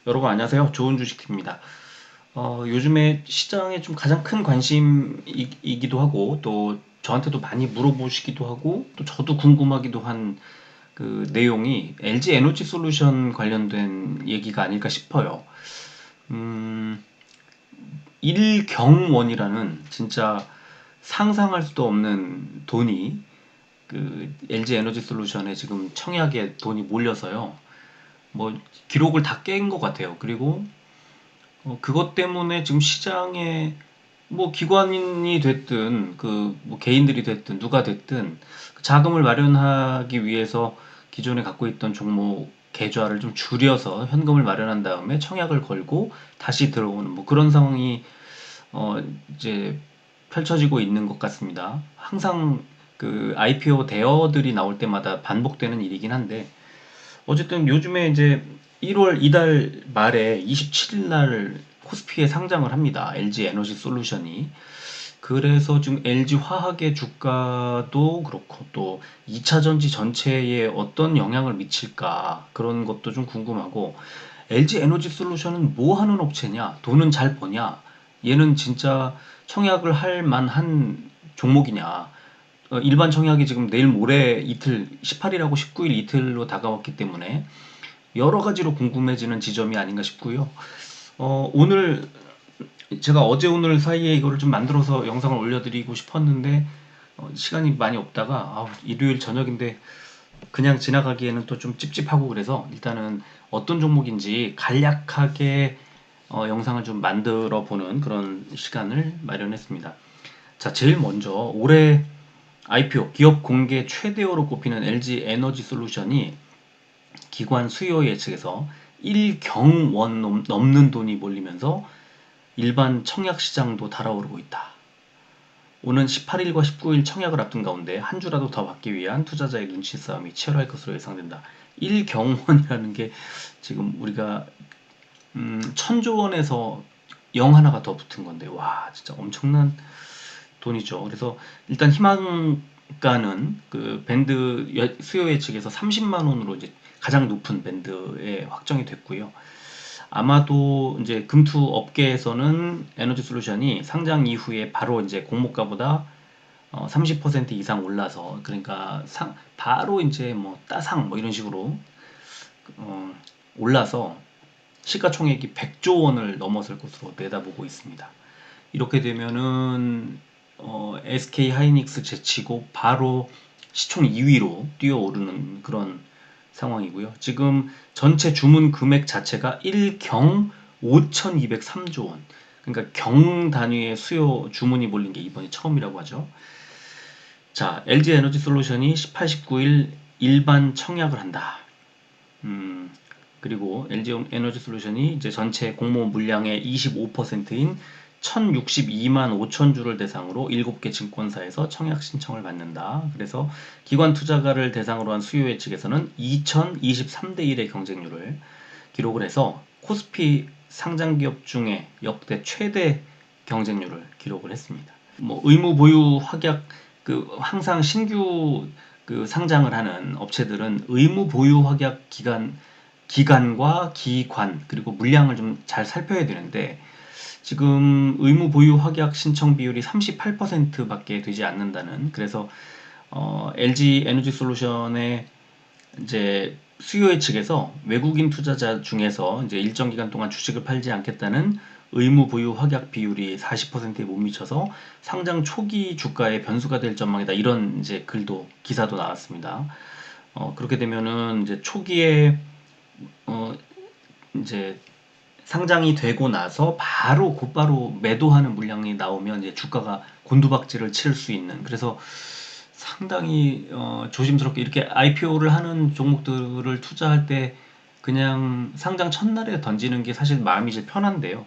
여러분 안녕하세요. 좋은 주식입니다. 요즘에 시장에 좀 가장 큰 관심이기도 하고 또 저한테도 많이 물어보시기도 하고 또 저도 궁금하기도 한 그 내용이 LG 에너지 솔루션 관련된 얘기가 아닐까 싶어요. 음, 일경원이라는 진짜 상상할 수도 없는 돈이 그 LG 에너지 솔루션에 지금 청약에 돈이 몰려서요. 뭐 기록을 다 깬 것 같아요. 그리고 그것 때문에 지금 시장에 뭐 기관이 됐든 그 뭐 개인들이 됐든 누가 됐든 그 자금을 마련하기 위해서 기존에 갖고 있던 종목 계좌를 좀 줄여서 현금을 마련한 다음에 청약을 걸고 다시 들어오는 뭐 그런 상황이 어 이제 펼쳐지고 있는 것 같습니다. 항상 그 IPO 대여들이 나올 때마다 반복되는 일이긴 한데 어쨌든 요즘에 이제 1월 이달 말에 27일 날 코스피에 상장을 합니다. LG 에너지 솔루션이. 그래서 지금 LG 화학의 주가도 그렇고 또 2차 전지 전체에 어떤 영향을 미칠까 그런 것도 좀 궁금하고 LG 에너지 솔루션은 뭐 하는 업체냐? 돈은 잘 버냐? 얘는 진짜 청약을 할 만한 종목이냐? 일반 청약이 지금 내일 모레 이틀 18일하고 19일 이틀로 다가왔기 때문에 여러 가지로 궁금해지는 지점이 아닌가 싶고요. 오늘 제가 어제 오늘 사이에 이거를 좀 만들어서 영상을 올려드리고 싶었는데 시간이 많이 없다가 일요일 저녁인데 그냥 지나가기에는 또 좀 찝찝하고 그래서 일단은 어떤 종목인지 간략하게 영상을 좀 만들어 보는 그런 시간을 마련했습니다. 자, 제일 먼저 올해 IPO 기업 공개 최대어로 꼽히는 LG 에너지 솔루션이 기관 수요 예측에서 1경원 넘는 돈이 몰리면서 일반 청약 시장도 달아오르고 있다. 오는 18일과 19일 청약을 앞둔 가운데 한 주라도 더 받기 위한 투자자의 눈치 싸움이 치열할 것으로 예상된다. 1경원이라는 게 지금 우리가 천조 원에서 영 하나가 더 붙은 건데 와 진짜 엄청난 돈이죠. 그래서 일단 희망가는 그 밴드 수요 예측에서 30만 원으로 이제 가장 높은 밴드에 확정이 됐고요. 아마도 이제 금투 업계에서는 에너지 솔루션이 상장 이후에 바로 이제 공모가보다 30% 이상 올라서 그러니까 바로 이제 뭐 따상 뭐 이런 식으로 어, 올라서 시가총액이 100조 원을 넘어설 것으로 내다보고 있습니다. 이렇게 되면은 SK 하이닉스 제치고 바로 시총 2위로 뛰어오르는 그런 상황이고요. 지금 전체 주문 금액 자체가 1경 5,203조 원. 그러니까 경 단위의 수요 주문이 몰린 게 이번이 처음이라고 하죠. 자, LG 에너지 솔루션이 18, 19일 일반 청약을 한다. 음, 그리고 LG 에너지 솔루션이 이제 전체 공모 물량의 25%인 1062만 5천 주를 대상으로 7개 증권사에서 청약 신청을 받는다. 그래서 기관 투자가를 대상으로 한 수요 예측에서는 2023대 1의 경쟁률을 기록을 해서 코스피 상장 기업 중에 역대 최대 경쟁률을 기록을 했습니다. 뭐 의무 보유 확약 항상 신규 그 상장을 하는 업체들은 의무 보유 확약 기간과 기관 그리고 물량을 좀 잘 살펴야 되는데 지금 의무 보유 확약 신청 비율이 38%밖에 되지 않는다는 그래서 LG 에너지 솔루션의 이제 수요의 측에서 외국인 투자자 중에서 이제 일정 기간 동안 주식을 팔지 않겠다는 의무 보유 확약 비율이 40%에 못 미쳐서 상장 초기 주가에 변수가 될 전망이다. 이런 이제 글도 기사도 나왔습니다. 그렇게 되면은 이제 초기에 어 이제 상장이 되고 나서 바로 곧바로 매도하는 물량이 나오면 이제 주가가 곤두박질을 칠 수 있는 그래서 상당히 조심스럽게 이렇게 IPO를 하는 종목들을 투자할 때 그냥 상장 첫날에 던지는 게 사실 마음이 제일 편한데요.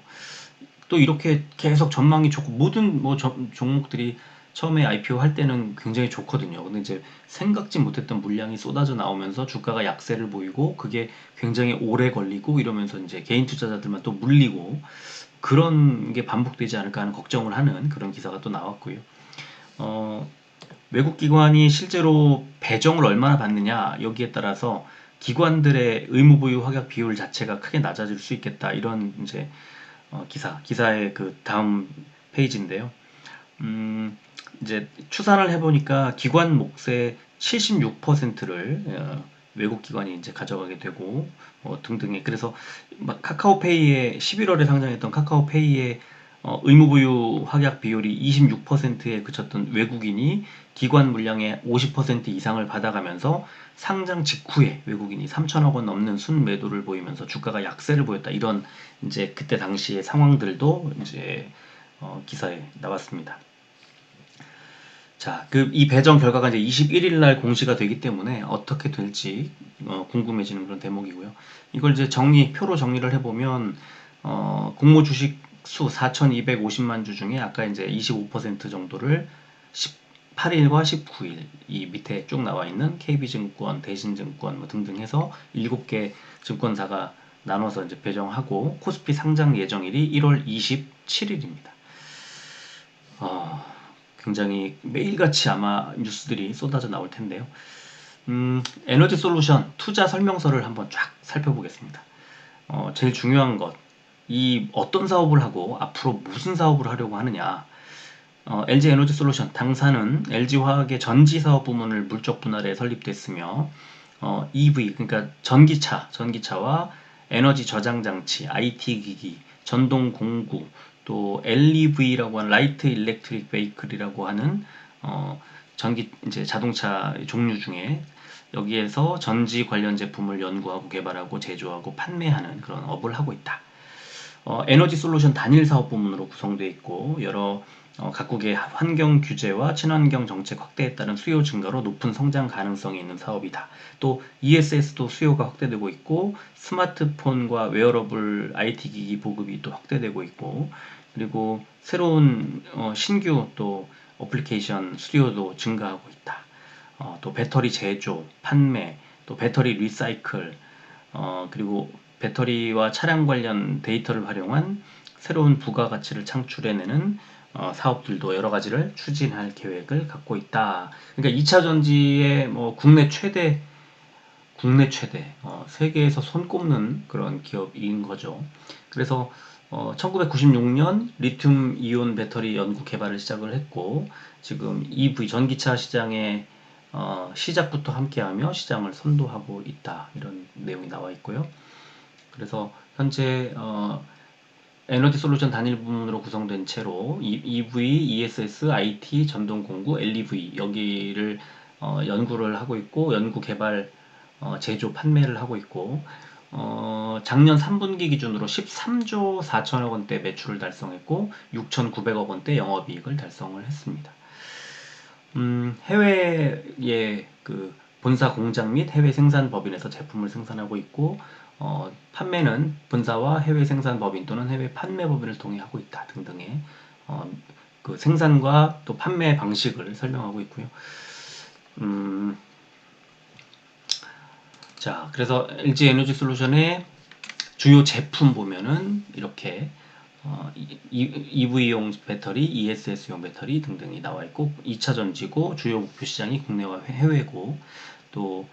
또 이렇게 계속 전망이 좋고 모든 뭐 종목들이 처음에 IPO 할 때는 굉장히 좋거든요. 근데 이제 생각지 못했던 물량이 쏟아져 나오면서 주가가 약세를 보이고 그게 굉장히 오래 걸리고 이러면서 이제 개인 투자자들만 또 물리고 그런 게 반복되지 않을까 하는 걱정을 하는 그런 기사가 또 나왔고요. 어, 외국 기관이 실제로 배정을 얼마나 받느냐 여기에 따라서 기관들의 의무부유 확약 비율 자체가 크게 낮아질 수 있겠다. 이런 이제 기사의 그 다음 페이지인데요. 이제 추산을 해보니까 기관 몫의 76%를 외국 기관이 이제 가져가게 되고 등등의, 그래서 막 카카오페이에 11월에 상장했던 카카오페이의 의무부유 확약 비율이 26%에 그쳤던 외국인이 기관 물량의 50% 이상을 받아가면서 상장 직후에 외국인이 3천억 원 넘는 순매도를 보이면서 주가가 약세를 보였다. 이런 이제 그때 당시의 상황들도 이제 기사에 나왔습니다. 자, 이 배정 결과가 이제 21일 날 공시가 되기 때문에 어떻게 될지 궁금해지는 그런 대목이고요. 이걸 이제 표로 정리를 해보면 공모 주식 수 4,250만 주 중에 아까 이제 25% 정도를 18일과 19일 이 밑에 쭉 나와 있는 KB증권, 대신증권 뭐 등등 해서 7개 증권사가 나눠서 이제 배정하고 코스피 상장 예정일이 1월 27일입니다. 굉장히 매일같이 아마 뉴스들이 쏟아져 나올 텐데요. 에너지 솔루션 투자 설명서를 한번 쫙 살펴보겠습니다. 제일 중요한 것, 이 어떤 사업을 하고 앞으로 무슨 사업을 하려고 하느냐. LG 에너지 솔루션 당사는 LG화학의 전지사업 부문을 물적 분할해 설립됐으며 EV 그러니까 전기차와 에너지 저장 장치, IT 기기, 전동 공구, 또 LEV라고 하는 라이트 일렉트릭 베이클이라고 하는 이제 자동차 종류 중에 여기에서 전지 관련 제품을 연구하고 개발하고 제조하고 판매하는 그런 업을 하고 있다. 에너지 솔루션 단일 사업 부문으로 구성되어 있고 여러 각국의 환경 규제와 친환경 정책 확대에 따른 수요 증가로 높은 성장 가능성이 있는 사업이다. 또 ESS도 수요가 확대되고 있고 스마트폰과 웨어러블 IT 기기 보급이 또 확대되고 있고 그리고 새로운 신규 또 어플리케이션 수요도 증가하고 있다. 또 배터리 제조, 판매, 또 배터리 리사이클, 그리고 배터리와 차량 관련 데이터를 활용한 새로운 부가가치를 창출해내는 사업들도 여러 가지를 추진할 계획을 갖고 있다. 그러니까 2차 전지의 뭐 국내 최대, 세계에서 손꼽는 그런 기업인 거죠. 그래서 1996년 리튬 이온 배터리 연구 개발을 시작을 했고 지금 EV 전기차 시장에 시작부터 함께하며 시장을 선도하고 있다. 이런 내용이 나와 있고요. 그래서 현재 에너지 솔루션 단일 부문으로 구성된 채로 EV, ESS, IT, 전동 공구, LEV 여기를 연구를 하고 있고 연구 개발, 제조, 판매를 하고 있고 작년 3분기 기준으로 13조 4천억 원대 매출을 달성했고 6,900억 원대 영업이익을 달성을 했습니다. 해외의 그 본사 공장 및 해외 생산 법인에서 제품을 생산하고 있고 판매는 본사와 해외 생산 법인 또는 해외 판매 법인을 통해 하고 있다 등등의 그 생산과 또 판매 방식을 설명하고 있고요. 자, 그래서 LG 에너지 솔루션의 주요 제품 보면은 이렇게 EV용 배터리, ESS용 배터리 등등이 나와 있고 2차 전지고 주요 목표 시장이 국내와 해외고 또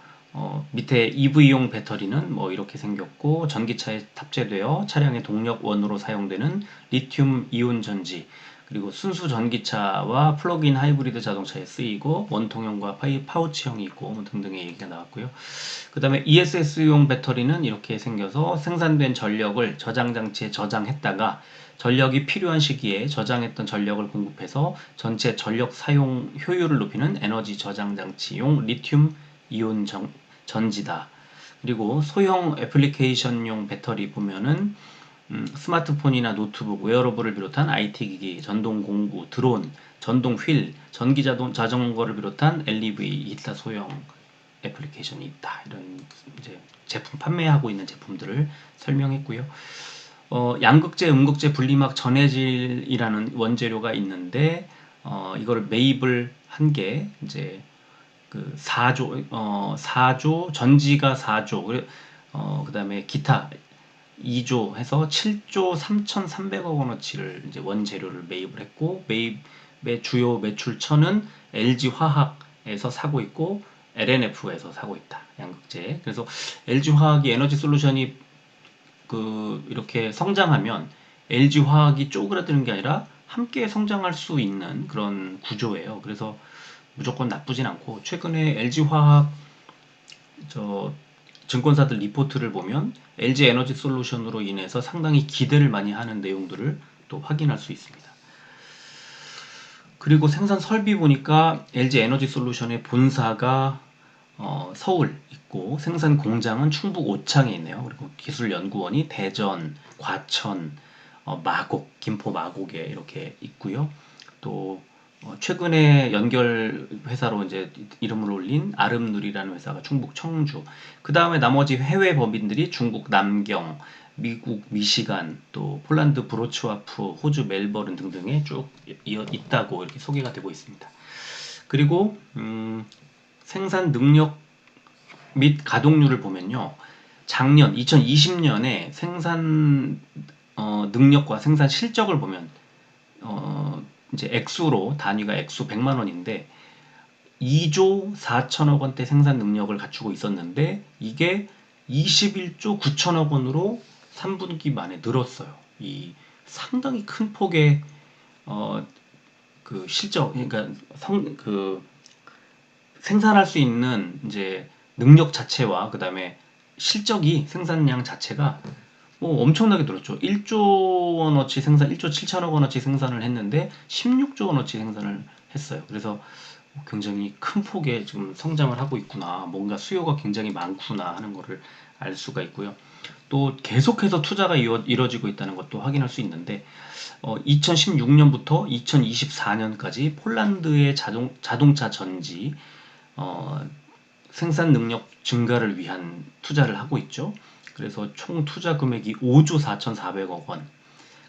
밑에 EV용 배터리는 뭐 이렇게 생겼고 전기차에 탑재되어 차량의 동력원으로 사용되는 리튬 이온 전지 그리고 순수 전기차와 플러그인 하이브리드 자동차에 쓰이고 원통형과 파우치형이 있고 뭐 등등의 얘기가 나왔고요. 그 다음에 ESS용 배터리는 이렇게 생겨서 생산된 전력을 저장장치에 저장했다가 전력이 필요한 시기에 저장했던 전력을 공급해서 전체 전력 사용 효율을 높이는 에너지 저장장치용 리튬 이온 전지다. 그리고 소형 애플리케이션용 배터리 보면은 스마트폰이나 노트북, 웨어러블을 비롯한 IT 기기, 전동 공구, 드론, 전동 휠, 전기 자전거를 비롯한 LEV, 기타 소형 애플리케이션이 있다. 이런 이제 제품 판매하고 있는 제품들을 설명했고요. 양극재, 음극재 분리막 전해질이라는 원재료가 있는데 이거를 매입을 한 게 이제 그 4조 전지가 4조 그다음에 기타 2조 해서 7조 3,300억 원어치를 이제 원재료를 매입을 했고 매입의 주요 매출처는 LG 화학에서 사고 있고 LNF에서 사고 있다. 양극재. 그래서 LG화학이 에너지솔루션이 이렇게 성장하면 LG화학이 쪼그라드는 게 아니라 함께 성장할 수 있는 그런 구조예요. 그래서 무조건 나쁘진 않고, 최근에 LG화학 증권사들 리포트를 보면 LG 에너지 솔루션으로 인해서 상당히 기대를 많이 하는 내용들을 또 확인할 수 있습니다. 그리고 생산 설비 보니까 LG 에너지 솔루션의 본사가 서울 있고, 생산 공장은 충북 오창에 있네요. 그리고 기술연구원이 대전, 과천, 마곡, 김포 마곡에 이렇게 있고요. 또 최근에 연결 회사로 이제 이름을 올린 아름누리라는 회사가 충북 청주. 그 다음에 나머지 해외 법인들이 중국 남경, 미국 미시간, 또 폴란드 브로츠와프, 호주 멜버른 등등에 쭉 있다고 이렇게 소개가 되고 있습니다. 그리고 생산 능력 및 가동률을 보면요, 작년 2020년에 생산 능력과 생산 실적을 보면 이제 액수로, 단위가 액수 100만 원인데 2조 4천억 원대 생산 능력을 갖추고 있었는데 이게 21조 9천억 원으로 3분기 만에 늘었어요. 이 상당히 큰 폭의 실적, 그러니까 생산할 수 있는 이제 능력 자체와 그 다음에 실적이, 생산량 자체가 뭐 엄청나게 늘었죠. 1조 원어치 생산, 1조 7천억 원어치 생산을 했는데 16조 원어치 생산을 했어요. 그래서 굉장히 큰 폭의 지금 성장을 하고 있구나, 뭔가 수요가 굉장히 많구나 하는 것을 알 수가 있고요. 또 계속해서 투자가 이루어지고 있다는 것도 확인할 수 있는데 2016년부터 2024년까지 폴란드의 자동차 전지 생산 능력 증가를 위한 투자를 하고 있죠. 그래서 총 투자 금액이 5조 4,400억 원.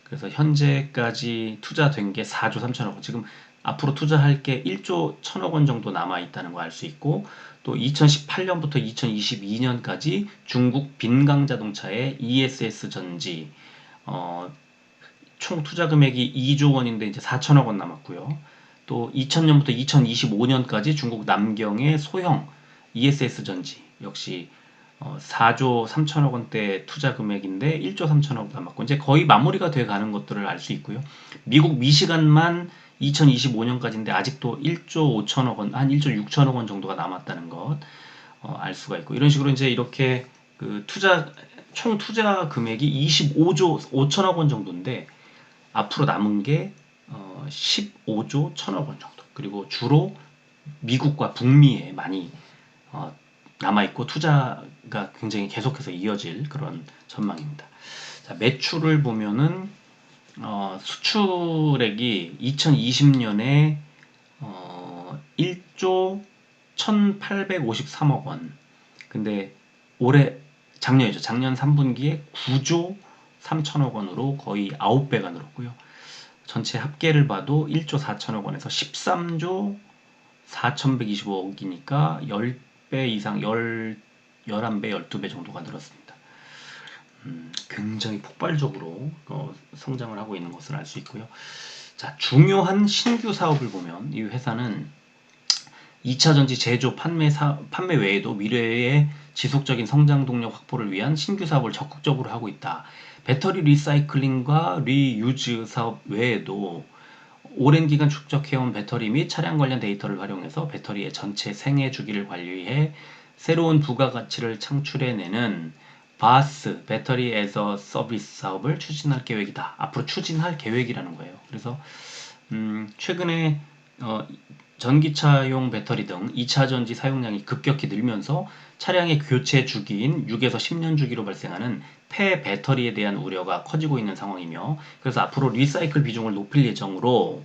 그래서 현재까지 투자된 게 4조 3천억 원. 지금 앞으로 투자할 게 1조 1천억 원 정도 남아 있다는 거 알 수 있고, 또 2018년부터 2022년까지 중국 빈강 자동차의 ESS 전지 총 투자 금액이 2조 원인데 이제 4천억 원 남았고요. 또 2000년부터 2025년까지 중국 남경의 소형 ESS 전지 역시 4조 3천억 원대 투자 금액인데 1조 3천억 남았고, 이제 거의 마무리가 돼 가는 것들을 알 수 있고요. 미국 미시간만 2025년까지인데 아직도 1조 5천억 원, 한 1조 6천억 원 정도가 남았다는 것 알 수가 있고, 이런 식으로 이제 이렇게 총 투자 금액이 25조 5천억 원 정도인데 앞으로 남은 게 15조 1천억 원 정도. 그리고 주로 미국과 북미에 많이 남아있고 투자가 굉장히 계속해서 이어질 그런 전망입니다. 자, 매출을 보면은 수출액이 2020년에 1조 1853억 원. 근데 작년이죠. 작년 3분기에 9조 3천억 원으로 거의 9배가 늘었고요. 전체 합계를 봐도 1조 4천억 원에서 13조 4,125억이니까 10배 이상, 11배, 12배 정도가 늘었습니다. 굉장히 폭발적으로 성장을 하고 있는 것을 알 수 있고요. 자, 중요한 신규 사업을 보면 이 회사는 2차 전지 제조 판매 외에도 미래의 지속적인 성장 동력 확보를 위한 신규 사업을 적극적으로 하고 있다. 배터리 리사이클링과 리유즈 사업 외에도 오랜 기간 축적해온 배터리 및 차량 관련 데이터를 활용해서 배터리의 전체 생애 주기를 관리해 새로운 부가가치를 창출해내는 바스 배터리 에서 서비스 사업을 추진할 계획이다. 앞으로 추진할 계획이라는 거예요. 그래서 최근에 전기차용 배터리 등 2차 전지 사용량이 급격히 늘면서 차량의 교체 주기인 6에서 10년 주기로 발생하는 폐 배터리에 대한 우려가 커지고 있는 상황이며, 그래서 앞으로 리사이클 비중을 높일 예정으로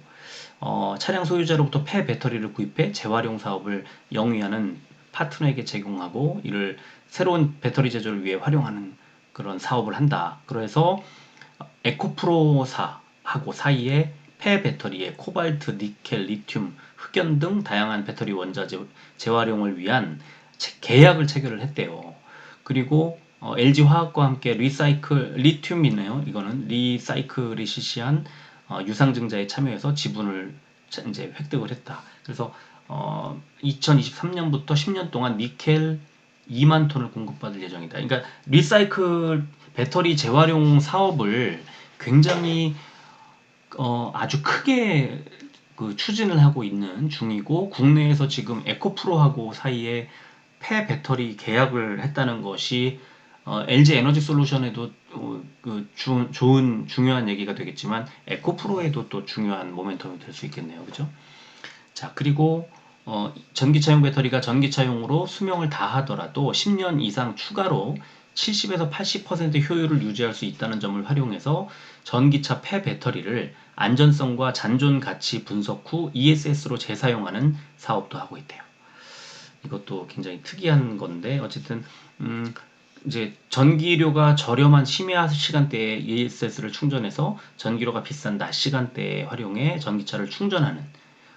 차량 소유자로부터 폐 배터리를 구입해 재활용 사업을 영위하는 파트너에게 제공하고 이를 새로운 배터리 제조를 위해 활용하는 그런 사업을 한다. 그래서 에코프로사하고 사이에 폐 배터리에 코발트, 니켈, 리튬, 흑연 등 다양한 배터리 원자재 재활용을 위한 계약을 체결을 했대요. 그리고 LG화학과 함께 리튬이네요. 이거는 리사이클이 실시한 유상증자에 참여해서 지분을 이제 획득을 했다. 그래서 2023년부터 10년 동안 니켈 2만 톤을 공급받을 예정이다. 그러니까 리사이클 배터리 재활용 사업을 굉장히 아주 크게 추진을 하고 있는 중이고, 국내에서 지금 에코프로하고 사이에 폐배터리 계약을 했다는 것이 LG 에너지 솔루션에도 좋은 중요한 얘기가 되겠지만, 에코프로에도 또 중요한 모멘텀이 될 수 있겠네요. 그죠? 자, 그리고 전기차용 배터리가 전기차용으로 수명을 다하더라도 10년 이상 추가로 70에서 80% 효율을 유지할 수 있다는 점을 활용해서 전기차 폐배터리를 안전성과 잔존 가치 분석 후 ESS로 재사용하는 사업도 하고 있대요. 이것도 굉장히 특이한 건데, 어쨌든 이제 전기료가 저렴한 심야 시간대에 ESS를 충전해서 전기료가 비싼 낮 시간대에 활용해 전기차를 충전하는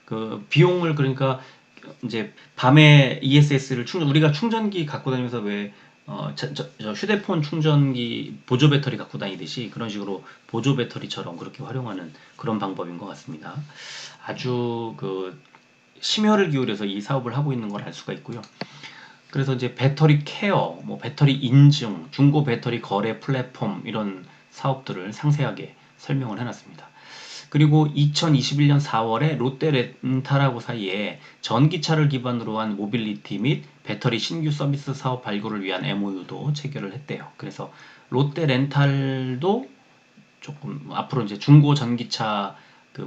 그 비용을, 그러니까 이제 밤에 ESS를 우리가 충전기 갖고 다니면서 왜 저 휴대폰 충전기 보조 배터리 갖고 다니듯이 그런 식으로 보조 배터리처럼 그렇게 활용하는 그런 방법인 것 같습니다. 아주 심혈을 기울여서 이 사업을 하고 있는 걸 알 수가 있고요. 그래서 이제 배터리 케어, 뭐 배터리 인증, 중고 배터리 거래 플랫폼 이런 사업들을 상세하게 설명을 해놨습니다. 그리고 2021년 4월에 롯데렌탈하고 사이에 전기차를 기반으로 한 모빌리티 및 배터리 신규 서비스 사업 발굴을 위한 MOU도 체결을 했대요. 그래서 롯데렌탈도 조금 앞으로 이제 중고 전기차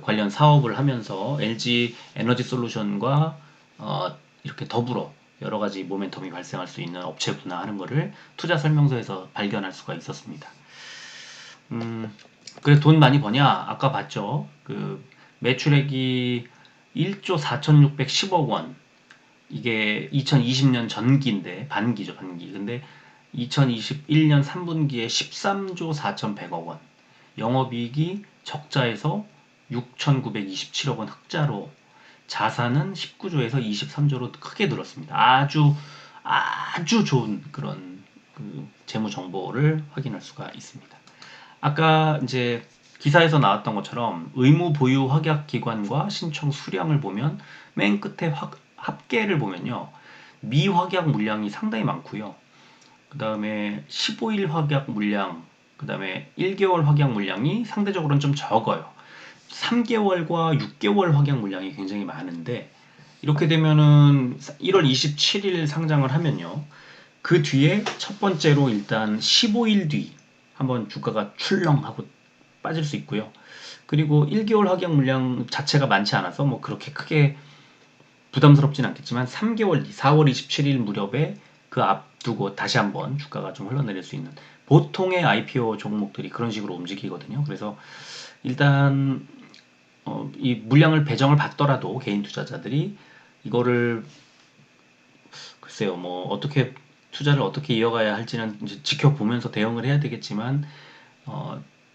관련 사업을 하면서 LG 에너지 솔루션과 이렇게 더불어 여러 가지 모멘텀이 발생할 수 있는 업체구나 하는 것을 투자 설명서에서 발견할 수가 있었습니다. 그래서 돈 많이 버냐? 아까 봤죠. 매출액이 1조 4,610억 원. 이게 2020년 전기인데, 반기죠, 반기. 근데 2021년 3분기에 13조 4,100억 원. 영업이익이 적자에서 6,927억 원 흑자로, 자산은 19조에서 23조로 크게 늘었습니다. 아주 좋은 그런 재무 정보를 확인할 수가 있습니다. 아까 이제 기사에서 나왔던 것처럼 의무 보유 확약 기관과 신청 수량을 보면 맨 끝에 합계를 보면요, 미확약 물량이 상당히 많고요. 그 다음에 15일 확약 물량, 그 다음에 1개월 확약 물량이 상대적으로는 좀 적어요. 3개월과 6개월 확약 물량이 굉장히 많은데, 이렇게 되면은 1월 27일 상장을 하면요, 그 뒤에 첫 번째로 일단 15일 뒤 한번 주가가 출렁하고 빠질 수 있고요. 그리고 1개월 확약 물량 자체가 많지 않아서 뭐 그렇게 크게 부담스럽진 않겠지만 3개월 뒤 4월 27일 무렵에 그 앞두고 다시 한번 주가가 좀 흘러내릴 수 있는, 보통의 IPO 종목들이 그런 식으로 움직이거든요. 그래서 일단 이 물량을 배정을 받더라도 개인 투자자들이 이거를 글쎄요, 뭐 어떻게 투자를 어떻게 이어가야 할지는 이제 지켜보면서 대응을 해야 되겠지만,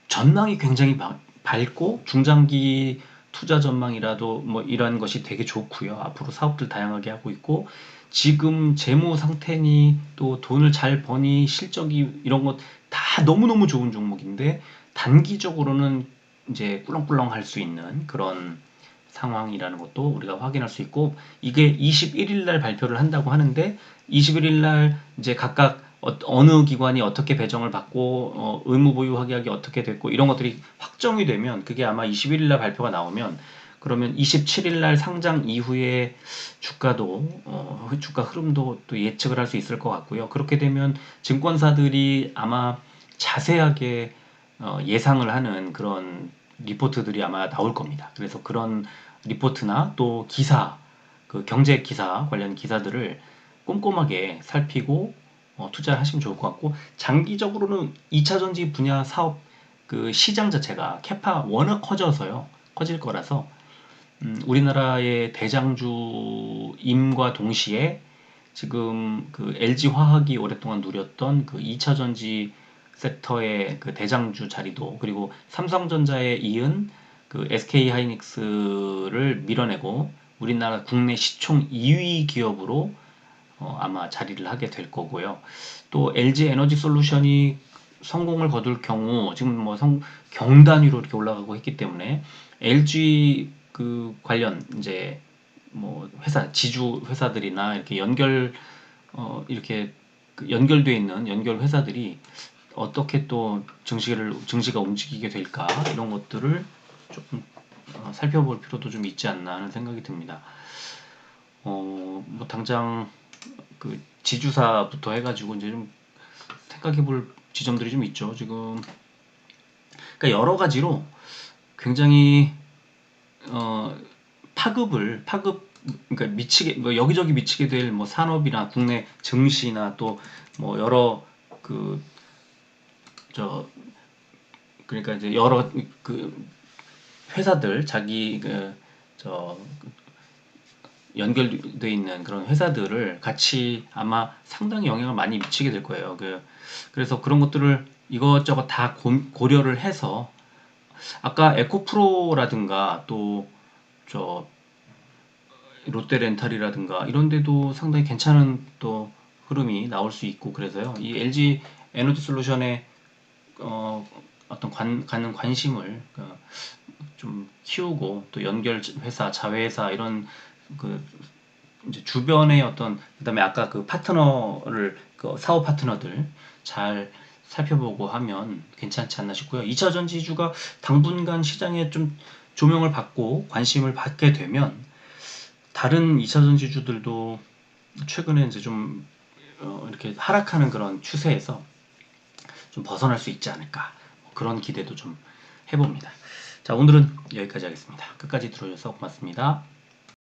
전망이 굉장히 밝고 중장기 투자 전망이라도 뭐 이러한 것이 되게 좋고요. 앞으로 사업들 다양하게 하고 있고, 지금 재무 상태니 또 돈을 잘 버니 실적이 이런 것 다 너무너무 좋은 종목인데, 단기적으로는 이제 꿀렁꿀렁 할 수 있는 그런 상황이라는 것도 우리가 확인할 수 있고, 이게 21일 날 발표를 한다고 하는데 21일 날 이제 각각 어느 기관이 어떻게 배정을 받고 의무 보유 확약이 어떻게 됐고 이런 것들이 확정이 되면, 그게 아마 21일 날 발표가 나오면, 그러면 27일 날 상장 이후에 주가도 주가 흐름도 또 예측을 할 수 있을 것 같고요. 그렇게 되면 증권사들이 아마 자세하게 예상을 하는 그런 리포트들이 아마 나올 겁니다. 그래서 그런 리포트나 또 기사, 경제 기사 관련 기사들을 꼼꼼하게 살피고 투자하시면 좋을 것 같고, 장기적으로는 2차전지 분야 사업 시장 자체가 캐파 워낙 커질 거라서 우리나라의 대장주임과 동시에 지금 LG 화학이 오랫동안 누렸던 2차전지 섹터의 대장주 자리도, 그리고 삼성전자에 이은 SK 하이닉스를 밀어내고 우리나라 국내 시총 2위 기업으로 아마 자리를 하게 될 거고요. 또 LG 에너지 솔루션이 성공을 거둘 경우, 지금 뭐 경단위로 이렇게 올라가고 있기 때문에 LG 관련 이제 뭐 회사 지주 회사들이나 이렇게 이렇게 그 연결돼 있는 연결 회사들이 어떻게 또 증시가 움직이게 될까 이런 것들을 조금 살펴볼 필요도 좀 있지 않나 하는 생각이 듭니다. 뭐 당장 그 지주사부터 해가지고 이제 좀 생각해볼 지점들이 좀 있죠. 지금 그러니까 여러 가지로 굉장히 어, 파급 그러니까 미치게 뭐 여기저기 미치게 될 뭐 산업이나 국내 증시나 또 뭐 여러 그 저 그러니까 이제 여러 그 회사들 자기 저 연결돼 있는 그런 회사들을 같이 아마 상당히 영향을 많이 미치게 될 거예요. 그래서 그런 것들을 이것저것 다 고려를 해서 아까 에코프로라든가 또 저 롯데렌탈이라든가 이런 데도 상당히 괜찮은 또 흐름이 나올 수 있고 그래서요. 이 LG 에너지 솔루션의 어떤 갖는 관심을 좀 키우고 또 연결 회사, 자회사 이런 그 이제 주변의 어떤 그다음에 아까 그 파트너를 그 사업 파트너들 잘 살펴보고 하면 괜찮지 않나 싶고요. 2차 전지주가 당분간 시장에 좀 조명을 받고 관심을 받게 되면 다른 2차 전지주들도 최근에 이제 좀 이렇게 하락하는 그런 추세에서 좀 벗어날 수 있지 않을까 그런 기대도 좀 해봅니다. 자, 오늘은 여기까지 하겠습니다. 끝까지 들어주셔서 고맙습니다.